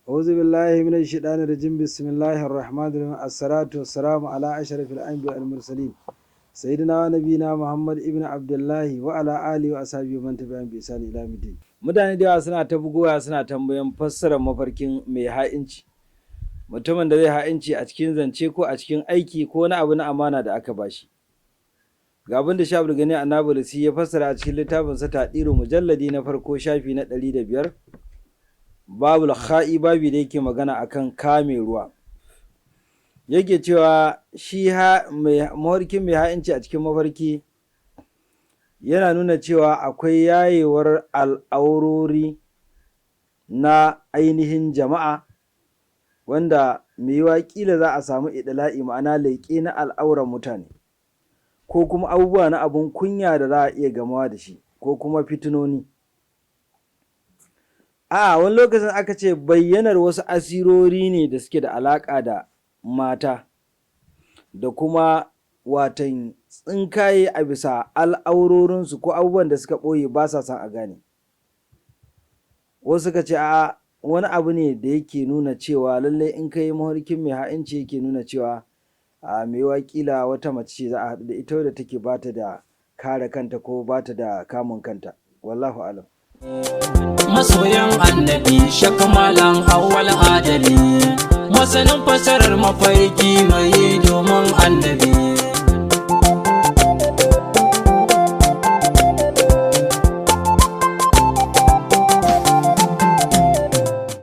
أعوذ بالله من الشيطان الرجيم بسم الله الرحمن الرحيم الصلاة والسلام على أشرف الأنبياء والمرسلين سيدنا ونبينا محمد ابن عبد الله وعلى آله وأصحابه من تبعهم بإحسان إلى يوم الدين. Mutane da yawa suna ta bugowa suna tambayan fassarar mafarkin mai ha'inci, mutumin da zai ha'inci a cikin zance ko a cikin aiki ko wani abu na amana da aka bashi. Ga abin da Sha'abul Gani Annabulsi ya fassara a cikin littafinsa Tadiru mujalladi na farko shafi na 105. Babul kha'i babi da yake magana akan kame ruwa. Yake cewa shi mafarkin mai ha'inci a cikin mafarki yana nuna cewa akwai yayewar al'aurori na ainihin jama'a wanda mai yiwa kila za a samu idla'i ma'ana leƙe na al'auran mutane ko kuma abubuwa na abun kunya da za a iya gamawa da shi ko kuma fitinoni. Wani lokacin aka ce bayyanar wasu asirori ne da suke da alaƙa da mata da kuma watan tsinkaye a bisa al'aurorinsu ko abubuwan da suka ɓoye ba sa son a gane. Wasu suka ce wani abu ne da yake nuna cewa lallai in ka yi mafarkin mai ha'inci yake nuna cewa mai wakila wata mace ce za a haɗu da ita wadda take ba ta da kare kanta ko ba ta da kamun kanta. Wallahu alam. Masoyan annabi shakamalan awwal adali, masanin fasarar mafarki mai domin annabi.